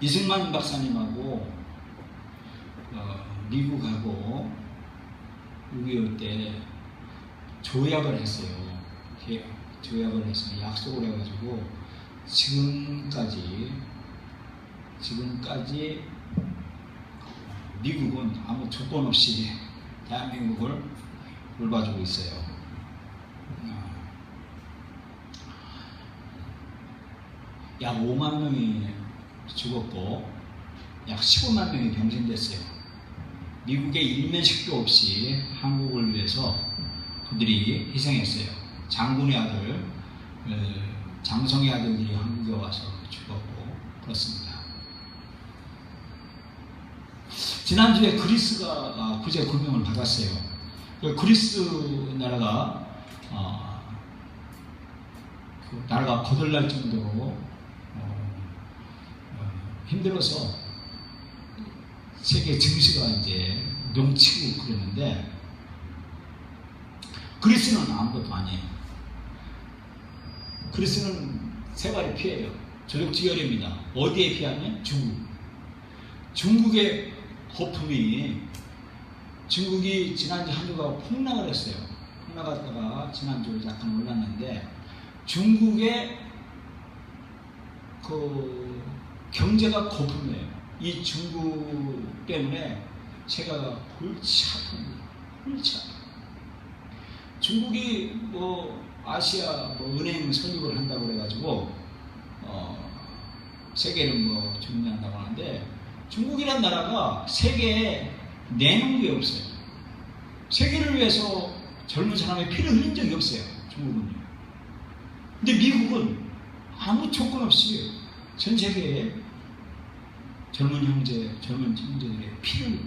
이승만 박사님하고 미국하고 6.25 때 조약을 했어요. 조약을 해서 약속을 해가지고 지금까지 미국은 아무 조건 없이 대한민국을 돌봐주고 있어요. 약 5만 명이 죽었고 약 15만 명이 병신됐어요. 미국의 일면식도 없이 한국을 위해서 그들이 희생했어요. 장군의 아들, 장성의 아들들이 한국에 와서 죽었고 그렇습니다. 지난주에 그리스가 구제 금융을 받았어요. 그리스 나라가 나라가 거덜날 정도로 힘들어서 세계 증시가 이제 농치고 그러는데 그리스는 아무것도 아니에요. 그리스는 세 가지 피해요. 조력지혈입니다. 어디에 피하면 중국. 중국의 거품이 중국이 지난주 한 주가 폭락을 했어요. 폭락하다가 지난주 약간 올랐는데 중국의 경제가 거품이에요. 이 중국 때문에 세계가 골치 아픕니다. 골치 아파요. 중국이 아시아 은행 설립을 한다고 그래가지고 세계를 정리한다고 하는데 중국이란 나라가 세계에 내놓은 게 없어요. 세계를 위해서 젊은 사람의 피를 흘린 적이 없어요. 중국은요. 근데 미국은 아무 조건 없이 전 세계에 젊은 형제들의 피를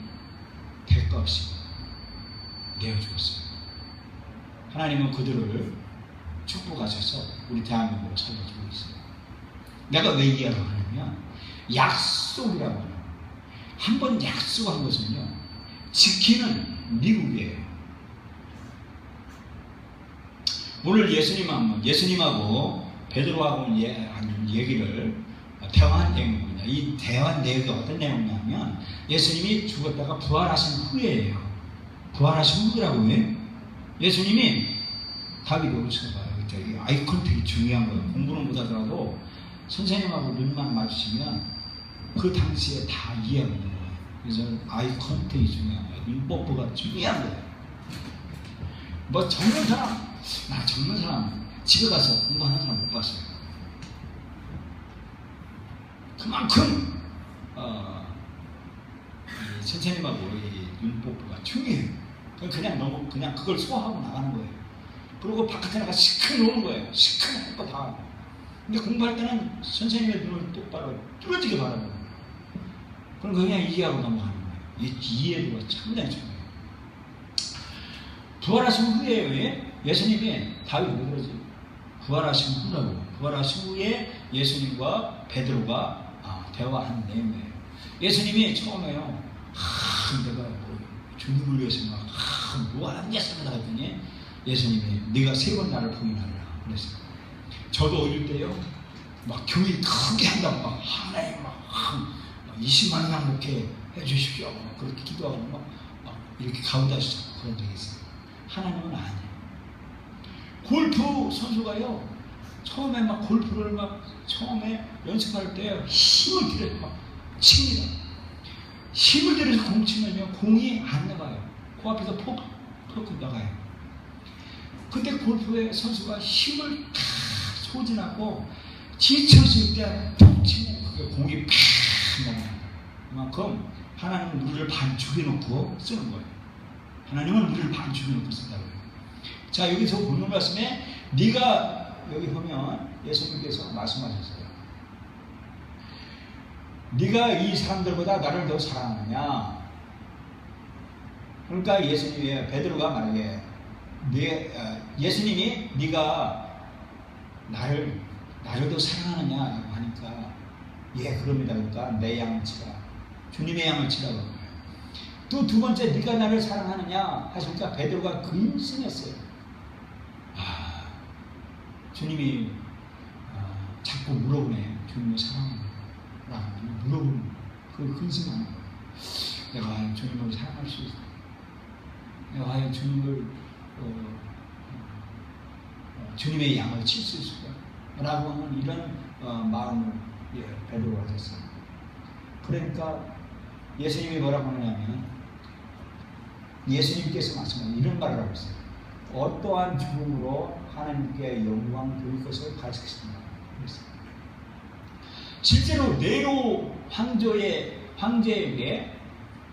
대가 없이 내어주었어요. 하나님은 그들을 축복하셔서 우리 대한민국을 살려주고 있어요. 내가 왜 이해하려고 하냐면 약속이라고 하는 한번 약속한 것은요 지키는 미국이에요. 오늘 예수님하고 베드로하고 하는 얘기를 대화한 내용입니다. 이 대화 내용이 어떤 내용이냐면 예수님이 죽었다가 부활하신 후에예요. 부활하신 후라고요. 예수님이 다윗 오셔봐요. 아이 컨택이 중요한 거예요. 공부는 못하더라도 선생님하고 눈만 마주치면 그 당시에 다 이해하는 거예요. 그래서 아이 컨택이 중요한 거예요. 눈뽀뽀가 중요한 거예요. 젊은 사람 집에 가서 공부하는 사람 못 봤어요. 그만큼 선생님하고 눈뽀뽀가 중요해요. 그냥 그걸 소화하고 나가는 거예요. 그리고 바깥에 나가 시큰 노는 거예요. 시큰 할 거 다 하고. 근데 공부할 때는 선생님의 눈을 똑바로 뚫어지게 바라는 거예요. 그럼 그냥 이해하고 넘어가는 거예요. 이 이해도가 상당히 중요해요. 부활하신 후에 예수님이 다윗 왜 그러지? 부활하신 후라고. 부활하신 후에 예수님과 베드로가 대화하는 내용이에요. 예수님이 처음에요. 내가 주님을 위해서 뭐 하느냐 생각했더니 예수님이 네가 3번 나를 부인하리라 그랬어요. 저도 어릴 때요 막 교회 크게 한다고 하나님 20만 명 먹게 해주십시오 그렇게 기도하고 막 이렇게 가운데 하시죠. 그런 적이 있어요. 하나님은 아니에요. 골프 선수가요 처음에 골프를 처음에 연습할 때 힘을 들여서 칩니다. 힘을 들여서 공 치면요 공이 안 나가요. 코앞에서 퍽 나가요. 근데 골프의 선수가 힘을 다 소진하고 지쳐질 때 톡 치면 그게 공이 팍 나가요. 그만큼 하나님은 우리를 반죽해 놓고 쓰는 거예요. 하나님은 우리를 반죽해 놓고 쓴다고 해요. 자, 여기서 보는 말씀에 네가 여기 보면 예수님께서 말씀하셨어요. 네가 이 사람들보다 나를 더 사랑하느냐? 그러니까 베드로가 말하게 예수님이 네가 나를 더 사랑하느냐라고 하니까 그럽니다. 그러니까 내 양을 치라. 주님의 양을 치라고. 또 두 번째 네가 나를 사랑하느냐 하시니까 베드로가 근심했어요. 주님이 자꾸 자꾸 물어보네. 주님을 사랑하는 물어보는 그 근심하는 거예요. 내가 과연 주님을 사랑할 수 있을까? 내가 과연 주님을 주님의 양을 칠 수 있을까? 라고 하는 이런 마음을 베드로가 가졌어요. 그러니까 예수님이 뭐라고 하냐면 예수님께서 말씀하신 이런 말을 하고 있어요. 어떠한 죽음으로 하나님께 영광 돌릴 것을 가르치십니다. 실제로 네로 황제에게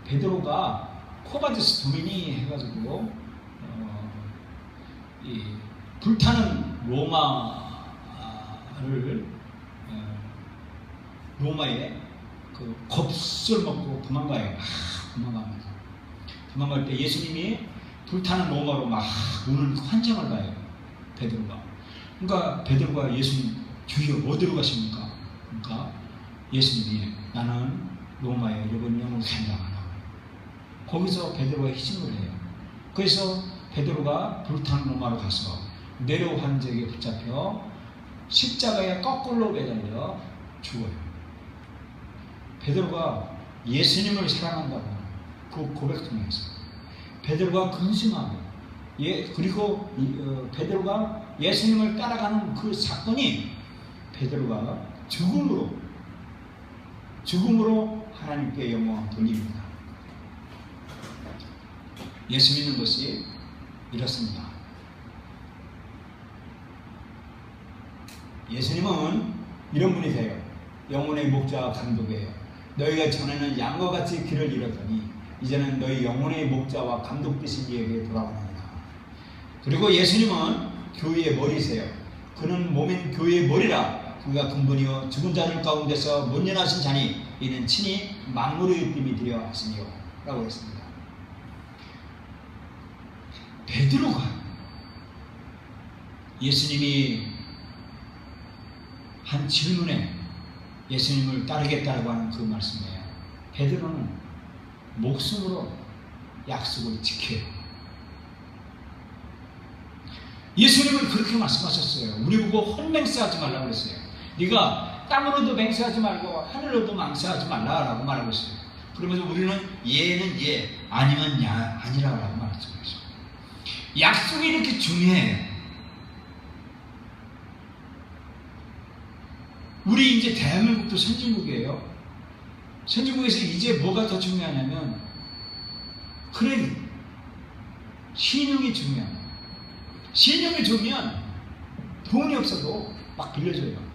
베드로가 코바드스 도미니 해가지고 이 불타는 로마에 그 겁을 먹고 도망가요. 도망갈 때 예수님이 불타는 로마로 막 오는 환장을 봐요. 베드로가. 그러니까 베드로가 예수님 주여 어디로 가십니까? 그러니까 예수님이 나는 로마에 여러분 영을 간다. 거기서 베드로가 희생을 해요. 그래서 베드로가 불타는 로마로 가서 네로 황제에게 붙잡혀 십자가에 거꾸로 매달려 죽어요. 베드로가 예수님을 사랑한다고 그 고백 통해서 베드로가 근심하고 그리고 베드로가 예수님을 따라가는 그 사건이 베드로가 죽음으로 하나님께 영광을 돌립니다. 예수 믿는 것이 이렇습니다. 예수님은 이런 분이세요. 영혼의 목자와 감독이에요. 너희가 전에는 양과 같이 길을 잃었더니 이제는 너희 영혼의 목자와 감독 되신 이에게 돌아가느니라. 그리고 예수님은 교회의 머리세요. 그는 몸인 교회의 머리라. 그가 근본이요 죽은 자들 가운데서 못 일어나신 자니 이는 친히 만물의 으뜸이 되어 하시니요 라고 했습니다. 베드로가 예수님이 한 질문에 예수님을 따르겠다고 하는 그 말씀이에요. 베드로는 목숨으로 약속을 지켜요. 예수님은 그렇게 말씀하셨어요. 우리 보고 헛맹세하지 말라고 그랬어요. 네가 땅으로도 맹세하지 말고 하늘로도 맹세하지 말라라고 말하고 있어요. 그러면서 우리는 예는 예, 아니면 아니라고 말했어요. 약속이 이렇게 중요해요. 우리 이제 대한민국도 선진국이에요. 선진국에서 이제 뭐가 더 중요하냐면 크레딧, 신용이 중요해요. 신용이 좋으면 돈이 없어도 막 빌려줘요.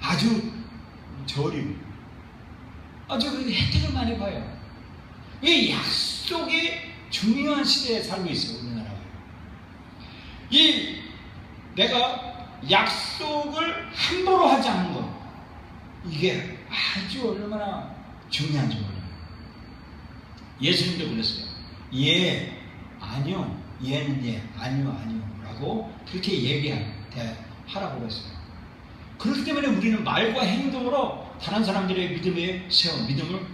아주 저렴, 아주 혜택을 많이 봐요. 이 약속이 중요한 시대에 살고 있어요. 우리나라가. 내가 약속을 함부로 하지 않는 것, 이게 아주 얼마나 중요한지 몰라요. 예수님도 그랬어요. 예, 아니요, 예는 예, 아니요, 아니요 라고 그렇게 얘기하라고 그랬어요. 그렇기 때문에 우리는 말과 행동으로 다른 사람들의 믿음을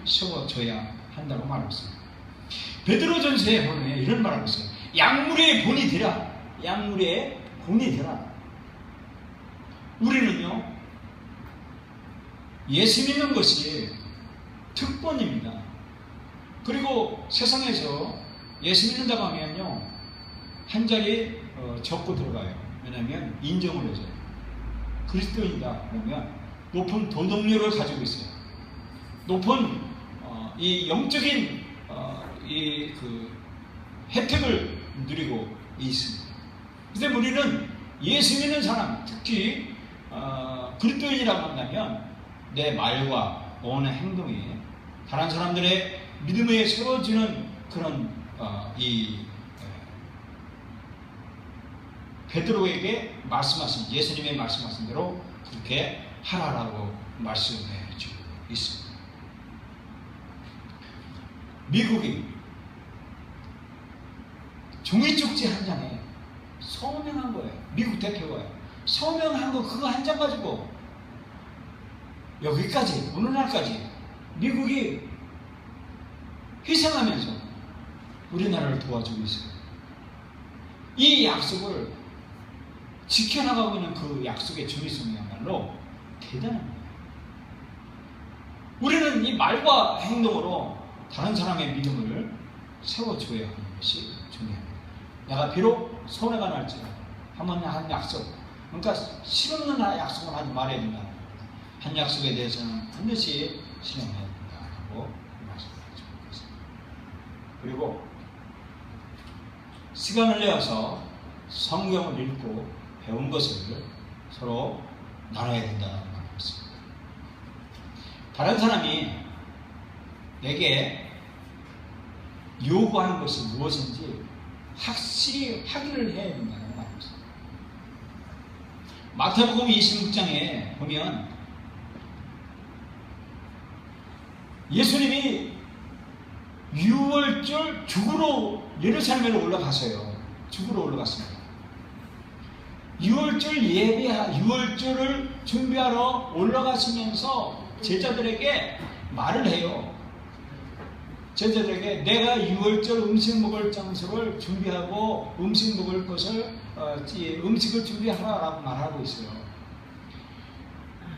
세워줘야 한다고 말하고 있어요. 베드로전서에 보면 이런 말하고 있어요. 약물의 본이 되라. 약물의 본이 되라. 우리는요, 예수 믿는 것이 특권입니다. 그리고 세상에서 예수 믿는다고 하면요, 한 자리 적고 들어가요. 왜냐하면 인정을 해줘요. 그리스도인이다 그러면 높은 도덕력을 가지고 있어요. 높은 이 영적인 혜택을 누리고 있습니다. 그런데 우리는 예수 믿는 사람, 특히 그리스도인이라고 한다면 내 말과 오는 행동이 다른 사람들의 믿음에 세워지는 그런 베드로에게 말씀하신, 예수님의 말씀하신 대로 그렇게 하라라고 말씀해 주고 있습니다. 미국이 종이쪽지 한 장에 서명한 거예요. 미국 대표가 서명한 거 그거 한 장 가지고 여기까지, 오늘날까지 미국이 희생하면서 우리나라를 도와주고 있어요. 이 약속을 지켜나가고 있는 그 약속의 중요성이야말로 대단한 거예요. 우리는 이 말과 행동으로 다른 사람의 믿음을 세워줘야 하는 것이 중요합니다. 내가 비록 손해가 날지라도 한 약속, 그러니까 실없는 약속은 하지 말아야 된다는 겁니다. 한 약속에 대해서는 반드시 실행해야 된다고 말씀드리죠. 그리고 시간을 내어서 성경을 읽고 배운 것을 서로 나눠야 된다는 말입니다. 다른 사람이 내게 요구하는 것이 무엇인지 확실히 확인을 해야 된다는 말입니다. 마태복음 26장에 보면 예수님이 6월절 죽으러 예루살렘으로 올라가서요. 죽으러 올라갔습니다. 6월절 예배, 6월절을 준비하러 올라가시면서 제자들에게 말을 해요. 제자들에게 내가 6월절 음식 먹을 장소를 준비하고 음식 먹을 것을 음식을 준비하라라고 말하고 있어요.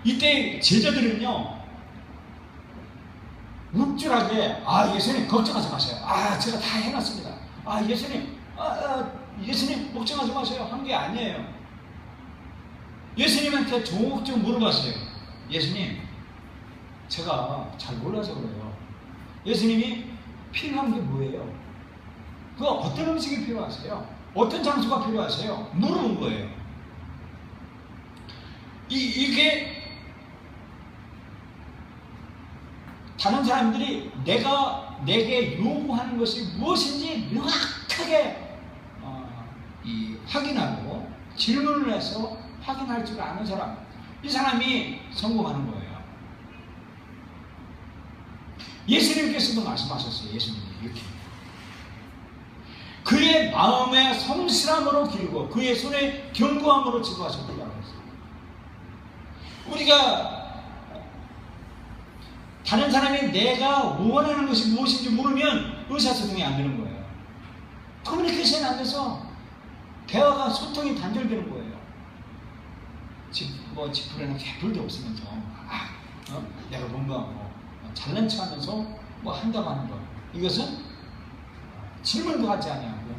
이때 제자들은요 묵줄하게 예수님 걱정하지 마세요. 제가 다 해놨습니다. 예수님 걱정하지 마세요 한 게 아니에요. 예수님한테 조목조목 물어봤어요. 예수님 제가 잘 몰라서 그래요. 예수님이 필요한 게 뭐예요? 그 어떤 음식이 필요하세요? 어떤 장소가 필요하세요? 물어본 거예요. 이게 다른 사람들이 내게 요구하는 것이 무엇인지 명확하게 확인하고 질문을 해서 확인할 줄 아는 사람, 이 사람이 성공하는 거예요. 예수님께서도 말씀하셨어요. 예수님이 이렇게 그의 마음에 성실함으로 기르고 그의 손에 견고함으로 지도하셨다고 했어요. 우리가 다른 사람이 내가 원하는 것이 무엇인지 모르면 의사소통이 안 되는 거예요. 커뮤니케이션이 안 돼서 대화가 소통이 단절되는 거예요. 지푸레나 개뿔도 없으면서 내가 뭔가 잘난 척하면서 한다고 하는 거, 이것은 질문도 하지 아니하고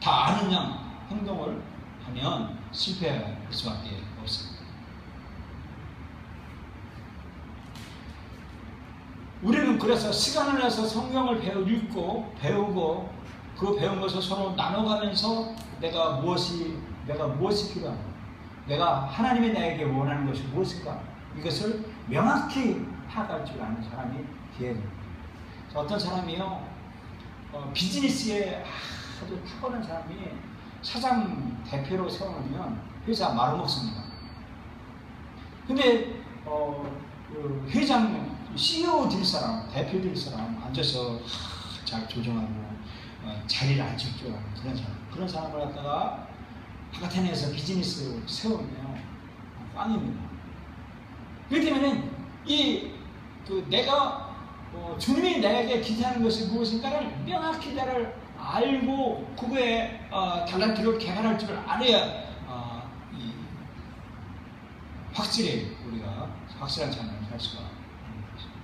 다 아는 양 행동을 하면 실패할 수밖에 없습니다. 우리는 그래서 시간을 내서 성경을 읽고 배우고 그 배운 것을 서로 나눠가면서 내가 무엇이 필요한가, 내가 하나님이 나에게 원하는 것이 무엇인가, 이것을 명확히 파악할 줄 아는 사람이 되어야 됩니다. 어떤 사람이요 비즈니스에 아주 탁월한 사람이 사장 대표로 세워놓으면 회사 말아먹습니다. 근데 그 회장 CEO 될 사람, 대표 될 사람 앉아서 잘 조정하고 자리를 앉힐 줄 아는 그런 사람을 갖다가 바깥에 내서 비즈니스 세우면 꽝입니다. 그렇기 때문에 내가 주님이 나에게 기대하는 것이 무엇인가를 명확히 나를 알고 그거에 달란트를 개발할 줄 알아야 확실히 우리가 확실한 삶을 살 수가 있는 것입니다.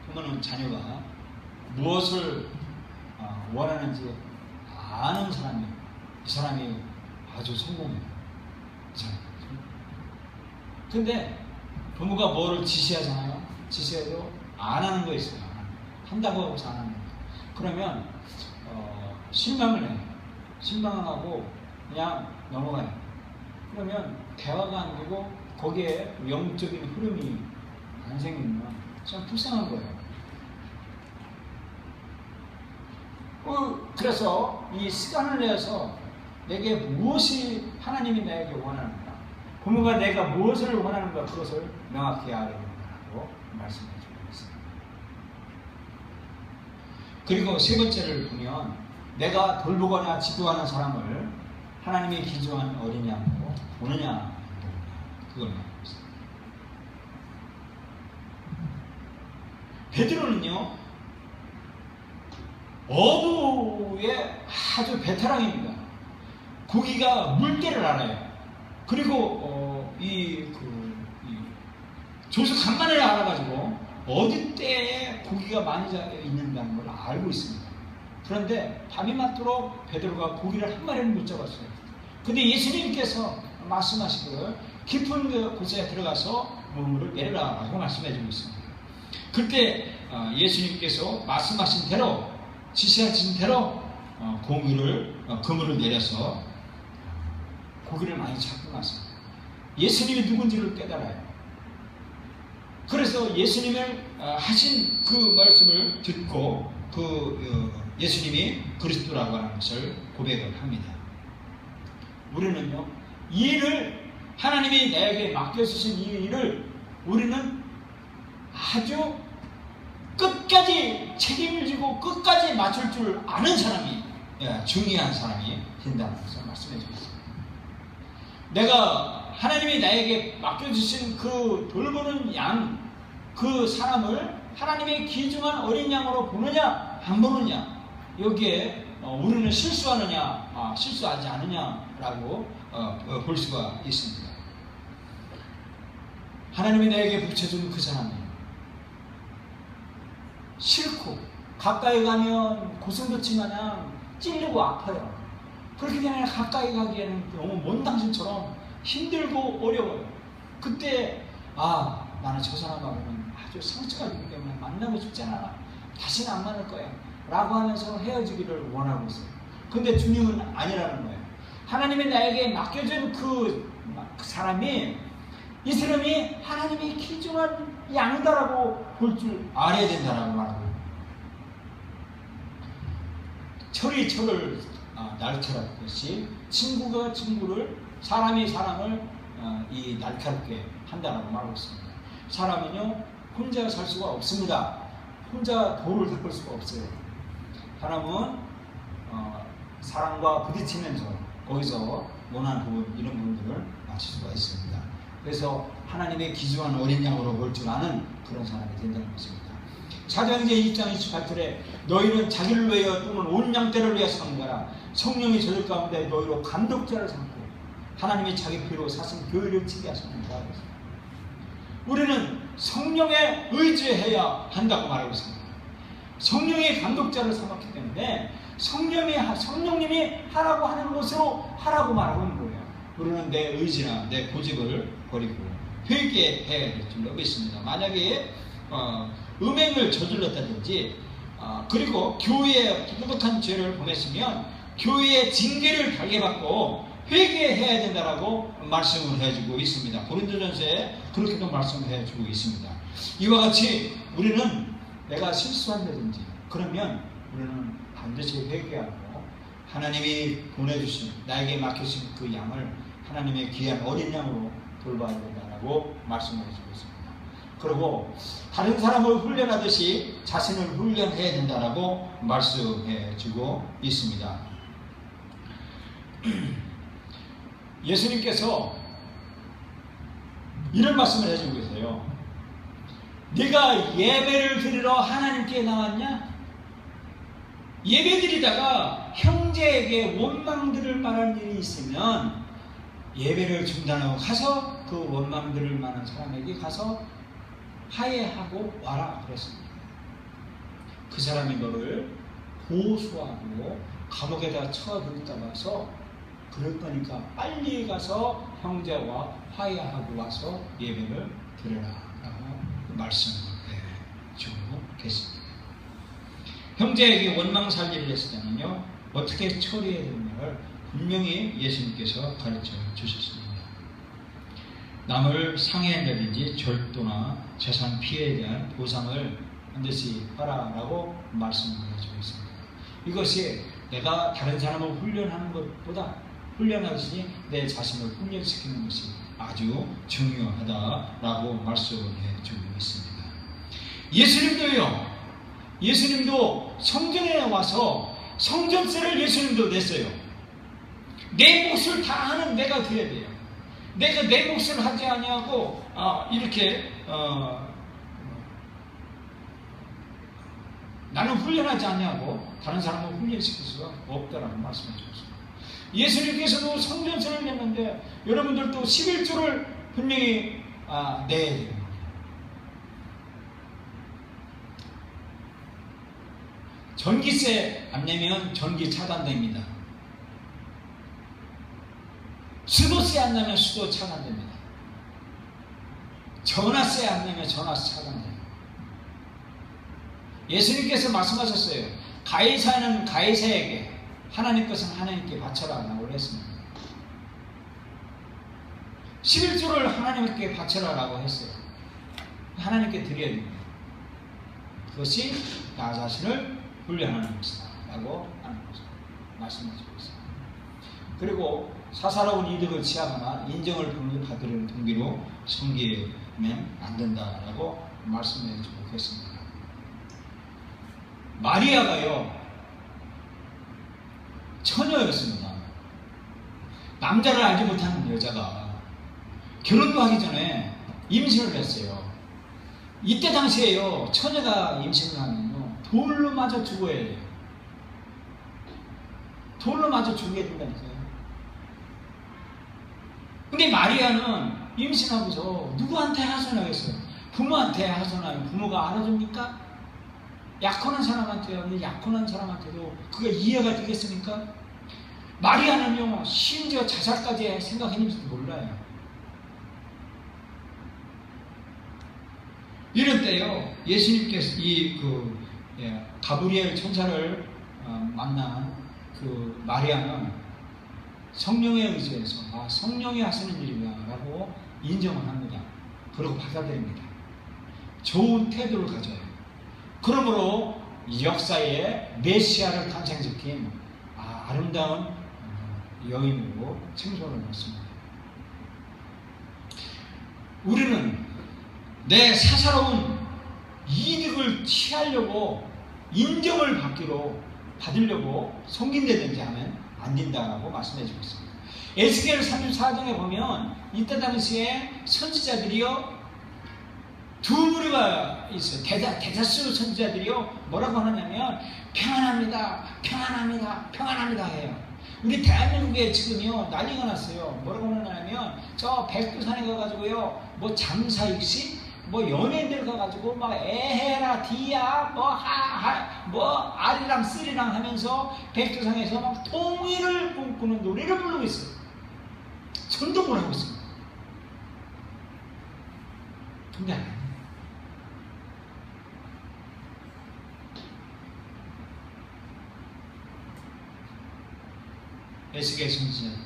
부모는 자녀가 무엇을 원하는지 아는 사람이에요. 이 사람이 아주 성공해요. 근데 부모가 뭐를 지시하잖아요. 지시해도 안 하는 거 있어요. 한다고 하고서 안 하는 거. 그러면 실망을 해요. 실망하고 그냥 넘어가요. 그러면 대화가 안 되고 거기에 영적인 흐름이 안 생기면 참 불쌍한 거예요. 그래서 이 시간을 내서 내게 무엇이 하나님이 나에게 원하는가, 부모가 내가 무엇을 원하는가, 그것을 명확히 알아야 된다고 말씀해 주고 있습니다. 그리고 세 번째를 보면 내가 돌보거나 지도하는 사람을 하나님이 기조한 어리냐고 보느냐, 그걸 말하고 있습니다. 베드로는요, 어부의 아주 베테랑입니다. 고기가 물때를 알아요. 그리고 조수 간만에 알아가지고 어디 때에 고기가 많이 있는다는 걸 알고 있습니다. 그런데 밤이 맞도록 베드로가 고기를 한 마리를 못 잡았어요. 근데 예수님께서 말씀하시기를 깊은 곳에 들어가서 물을 내려라 라고 말씀해 주고 있습니다. 그때 예수님께서 말씀하신 대로, 지시하신 대로 그물을 내려서 고기를 많이 잡고 났습니다. 예수님이 누군지를 깨달아요. 그래서 예수님을 하신 그 말씀을 듣고 예수님이 그리스도라고 하는 것을 고백을 합니다. 우리는요, 이 일을, 하나님이 내게 맡겨주신 이 일을 우리는 아주 끝까지 책임을 지고 끝까지 맞출 줄 아는 사람이 중요한 사람이 된다는 것을 말씀해 주셨습니다. 내가 하나님이 나에게 맡겨주신 그 돌보는 양, 그 사람을 하나님의 귀중한 어린 양으로 보느냐 안 보느냐, 여기에 우리는 실수하느냐 실수하지 않느냐라고 볼 수가 있습니다. 하나님이 나에게 붙여준 그 사람이 싫고 가까이 가면 고슴도치 마냥 찔리고 아파요. 그렇기 때문에 가까이 가기에는 너무 먼 당신처럼 힘들고 어려워요. 그때 나는 저 사람하고는 아주 상처가 있기 때문에 만나고 싶지 않아, 다시는 안 만날 거야 라고 하면서 헤어지기를 원하고 있어요. 근데 주님은 아니라는 거예요. 하나님이 나에게 맡겨준 그 사람이, 이 사람이 하나님의 귀중한 양다라고 볼 줄 알아야 된다라고 말하고, 철이 철을 날카롭듯이 친구가 친구를, 사람이 사람을 날카롭게 한다라고 말하고 있습니다. 사람은요, 혼자 살 수가 없습니다. 혼자 돌을 닦을 수가 없어요. 사람은 사람과 부딪히면서 거기서 원하는 부분, 이런 부분들을 맞출 수가 있습니다. 그래서 하나님의 귀중한 어린 양으로 볼 줄 아는 그런 사람이 된다는 것입니다. 사도행전 2장 28절에 너희는 자기를 위하여 또는 온 양떼를 위하여 사는 거라. 성령이 저들 가운데 너희로 감독자를 삼고 하나님이 자기 피로 사신 교회를 지게 하셨습니다. 우리는 성령에 의지해야 한다고 말하고 있습니다. 성령의 감독자를 삼았기 때문에 성령님이 하라고 하는 것으로 하라고 말하고 있는 거예요. 우리는 내 의지나 내 고집을 버리고 회개해야 될 줄로 믿습니다. 만약에 음행을 저질렀다든지 그리고 교회에 부득한 죄를 범했으면 교회의 징계를 달게받고 회개해야 된다라고 말씀을 해주고 있습니다. 고린도전서에 그렇게도 말씀을 해주고 있습니다. 이와 같이 우리는 내가 실수한다든지 그러면 우리는 반드시 회개하고 하나님이 보내주신, 나에게 맡기신 그 양을 하나님의 귀한 어린 양으로 돌봐야 된다라고 말씀을 해주고 있습니다. 그리고 다른 사람을 훈련하듯이 자신을 훈련해야 된다라고 말씀해주고 있습니다. 예수님께서 이런 말씀을 해주고 계세요. 네가 예배를 드리러 하나님께 나왔냐? 예배 드리다가 형제에게 원망들을 말할 일이 있으면 예배를 중단하고 가서 그 원망들을 말하는 사람에게 가서 화해하고 와라 그랬습니다. 그 사람이 너를 고소하고 감옥에다 쳐들었다 가서 그럴 거니까 빨리 가서 형제와 화해하고 와서 예배를 드려라 라고 말씀을 해주고 계십니다. 형제에게 원망 살리를 했을 때는요, 어떻게 처리해야 되느냐를 분명히 예수님께서 가르쳐 주셨습니다. 남을 상해한다든지 절도나 재산 피해에 대한 보상을 반드시 하라라고 말씀을 해주고 있습니다. 이것이 내가 다른 사람을 훈련하는 것보다 훈련하듯이 내 자신을 훈련시키는 것이 아주 중요하다라고 말씀을 해주고 있습니다. 예수님도 성전에 와서 성전세를 예수님도 냈어요. 내 몫을 다 하는 내가 돼야 돼요. 내가 내 몫을 하지 아니하고 이렇게 나는 훈련하지 않냐고 다른 사람을 훈련시킬 수가 없다라고 말씀해 주셨습니다. 예수님께서도 성전세를 냈는데 여러분들도 11조를 분명히 내야 돼요. 전기세 안 내면 전기 차단됩니다. 수도세 안 내면 수도 차단됩니다. 전화세 안 내면 전화세 차단됩니다. 예수님께서 말씀하셨어요. 가이사는 가이사에게, 하나님 것은 하나님께 바쳐라 라고 했습니다. 11조를 하나님께 바쳐라 라고 했어요. 하나님께 드려야 됩니다. 그것이 나 자신을 훈련하는 것이다 라고 하는 것을 말씀하시고 있습니다. 그리고 사사로운 이득을 취하거나 인정을 받으려는 동기로 섬기면 안 된다라고 말씀해 주고 계십니다. 마리아가요, 처녀였습니다. 남자를 알지 못하는 여자가 결혼도 하기 전에 임신을 했어요. 이때 당시에요, 처녀가 임신을 하면요, 돌로 맞아 죽어야 해요. 돌로 맞아 죽게 된다니까요. 근데 마리아는 임신하고서 누구한테 하소연하겠어요? 부모한테 하소연하면 부모가 알아줍니까? 약혼한 사람한테요, 약혼한 사람한테도 그게 이해가 되겠습니까? 마리아는요, 심지어 자살까지 생각했는지도 몰라요. 이런 때요, 예수님께서 가브리엘 천사를 만난 그 마리아는 성령에 의지해서 성령이 하시는 일이라고 인정을 합니다. 그리고 받아들입니다. 좋은 태도를 가져요. 그러므로 역사에 메시아를 탄생시킨 아름다운 여인으로稱소를 받습니다. 우리는 내 사사로운 이득을 취하려고 인정을 받으려고 섬긴다든지 하면 안 된다고 말씀해 주고 있습니다. 에스겔 34장에 보면 이때 당시에 선지자들이요, 두 부류가 있어요. 대다수 선지자들이요, 뭐라고 하냐면 평안합니다, 평안합니다, 평안합니다 해요. 우리 대한민국에 지금요 난리가 났어요. 뭐라고 하냐면 저 백두산에 가가지고요, 뭐 장사익시, 뭐 연예인들 가가지고 막 에헤라 디야 뭐 아리랑 쓰리랑 하면서 백두산에서 막 통일을 꿈꾸는 노래를 부르고 있어요. 선동을 하고 있습니다. 근데 에스겔 선지자들,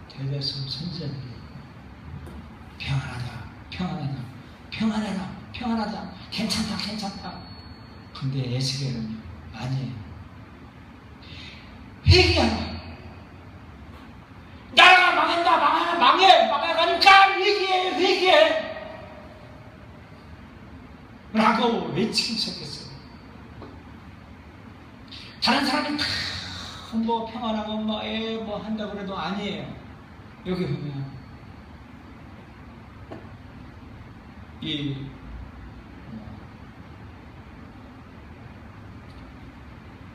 대다수 선지자들이 평안하다, 평안하다, 평안하다, 평안하다, 괜찮다, 괜찮다. 근데 에스겔은요, 아니에요. 회개하라. 나라가 망한다, 망해가니까 회개해. 라고 외치기 시작했어요. 다른 사람이 다 뭐 평안하고 뭐 한다 그래도 아니에요. 여기 보면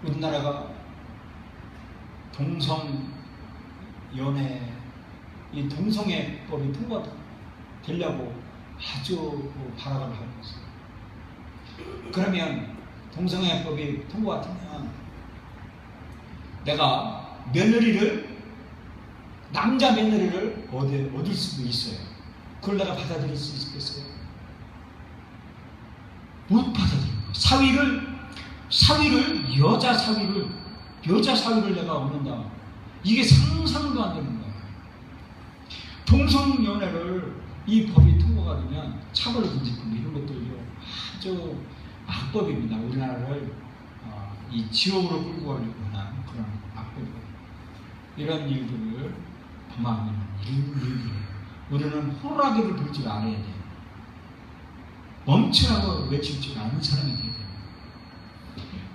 우리나라가 동성 연애, 이 동성애법이 통과되려고 아주 발악을 하고 있어요. 그러면 동성애법이 통과되면 내가 남자 며느리를 얻을 수도 있어요. 그걸 내가 받아들일 수 있겠어요? 못 받아들여요. 여자 사위를 내가 얻는다. 이게 상상도 안 되는 거예요. 동성연애를 이 법이 통과가 되면 차별금지법 이런 것들요 아주 악법입니다. 우리나라를 이 지옥으로 끌고 가려고 하는 그런 악법이에요. 이런 일들을 범하는 일들이에요. 우리는 호루라기를 불 줄 알아야 돼요. 멈추라고 외칠 줄 아는 사람이 돼야 돼요.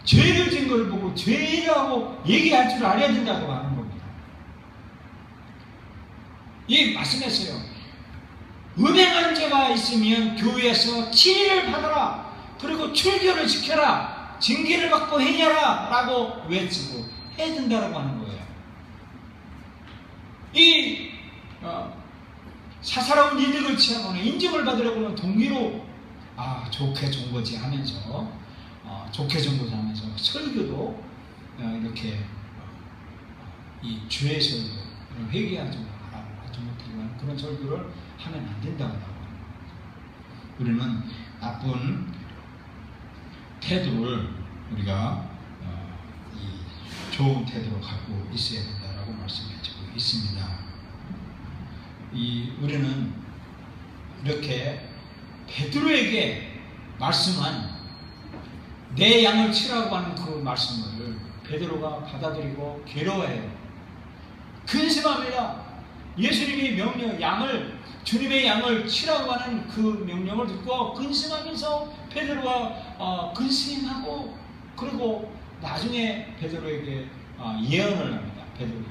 죄를 진 걸 보고 죄라고 얘기할 줄 알아야 된다고 하는 겁니다. 이 말씀했어요. 음행한 죄가 있으면 교회에서 치리를 받아라. 그리고 출교를 시켜라. 징계를 받고 행해라 라고 외치고 해야 된다라고 하는 거예요. 이 사사로운 이득을 취하거나 인정을 받으려고는 동기로 좋게 준 거지 하면서 좋게 준 거지 하면서 설교도 이렇게 이 주의 설교, 회개하지 마라, 하지 못하는 그런 설교를 하면 안 된다고 합니다. 우리는 나쁜 태도를 우리가 이 좋은 태도로 갖고 있어야 된다라고 말씀해주고 있습니다. 우리는 이렇게 베드로에게 말씀한 내 양을 치라고 하는 그 말씀을 베드로가 받아들이고 괴로워해요. 근심합니다. 예수님이 주님의 양을 치라고 하는 그 명령을 듣고 근심하면서 베드로가 근심하고, 그리고 나중에 베드로에게 예언을 합니다. 베드로에게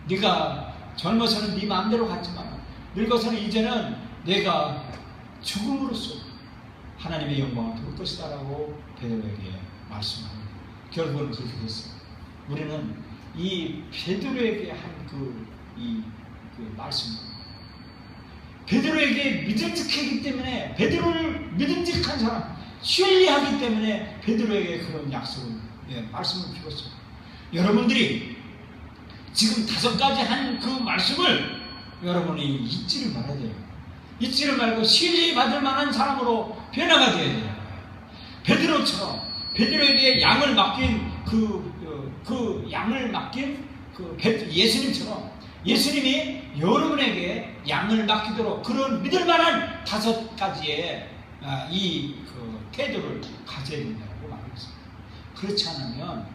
네가 젊어서는 네 마음대로 갔지만 늙어서는 이제는 내가 죽음으로써 하나님의 영광을 볼 것이다 라고 베드로에게 말씀합니다. 결국은 그렇게 됐어요. 우리는 이 베드로에게 한 그 말씀, 베드로에게 믿음직하기 때문에, 베드로를 믿음직한 사람, 신뢰하기 때문에 베드로에게 그런 약속을, 말씀을 주었어요. 여러분들이 지금 5가지 한 그 말씀을 여러분이 잊지를 말아야 돼요. 잊지를 말고 신뢰받을 만한 사람으로 변화가 되어야 돼요. 베드로처럼 베드로에게 양을 맡긴 예수님처럼 예수님이 여러분에게 양을 맡기도록 그런 믿을 만한 5가지의 태도를 가져야 된다고 말했습니다. 그렇지 않으면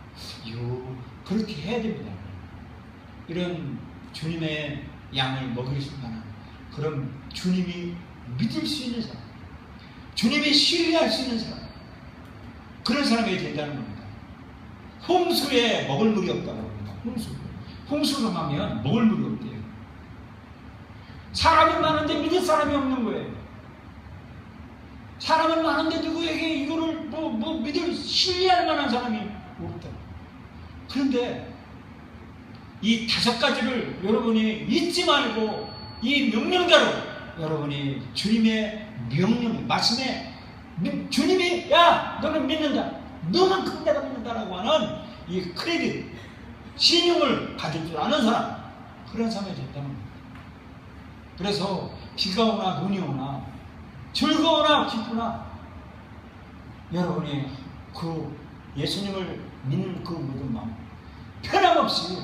그렇게 해야 됩니다. 이런 주님의 양을 먹일 수 있는 그런 주님이 믿을 수 있는 사람, 주님이 신뢰할 수 있는 사람, 그런 사람이 된다는 겁니다. 홍수에 먹을 물이 없다고 합니다. 홍수가 가면 먹을 물이 없대요. 사람은 많은데 믿을 사람이 없는 거예요. 사람은 많은데 누구에게 이거를 믿을 신뢰할 만한 사람이 없다. 그런데 이 5가지를 여러분이 잊지 말고 이 명령대로 여러분이 주님의 명령, 말씀에 주님이 너는 믿는다, 너만큼 내가 믿는다라고 하는 이 크레딧, 신용을 가질 줄 아는 사람, 그런 사람이 됐다는 겁니다. 그래서 비가 오나 눈이 오나 즐거우나 기쁘나 여러분이 그 예수님을 믿는 그 모든 마음 변함없이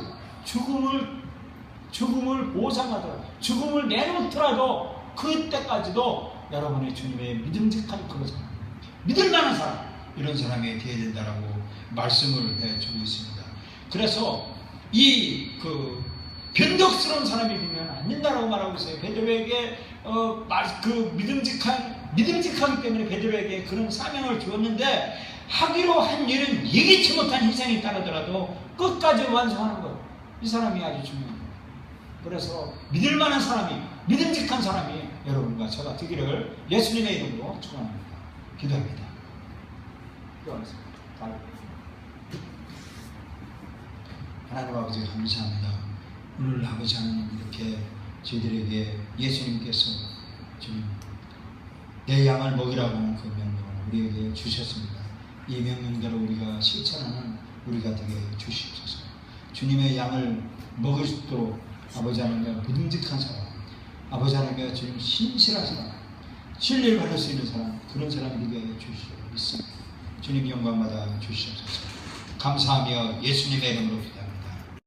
죽음을 보상하더라도, 죽음을 내놓더라도 그때까지도 여러분의 주님의 믿음직한 그런 사람, 믿을 만한 사람, 이런 사람이 되어야 된다라고 말씀을 해주고 있습니다. 그래서 변덕스러운 사람이 되면 안 된다라고 말하고 있어요. 베드로에게 믿음직하기 때문에 베드로에게 그런 사명을 주었는데, 하기로 한 일은 예기치 못한 희생이 따르더라도 끝까지 완성하는 것, 이 사람이 아주 중요합니다. 그래서 믿을 만한 사람이, 믿음직한 사람이 여러분과 저가 되기를 예수님의 이름으로 축원합니다. 기도합니다. 기도하겠습니다. 하나님 아버지 감사합니다. 오늘 아버지 하나님 이렇게 저희들에게 예수님께서 지금 내 양을 먹이라고 하는 그 명령을 우리에게 주셨습니다. 이 명령대로 우리가 실천하는 우리가 되게 주시옵소서. 주님의 양을 먹을 수 있도록 아버지 하나님과 믿음직한 사람, 아버지 하나님과 지금 신실한 사람, 신뢰를 받을 수 있는 사람, 그런 사람이 되게 주시옵소서. 주님 영광받아 주시옵소서. 감사하며 예수님의 이름으로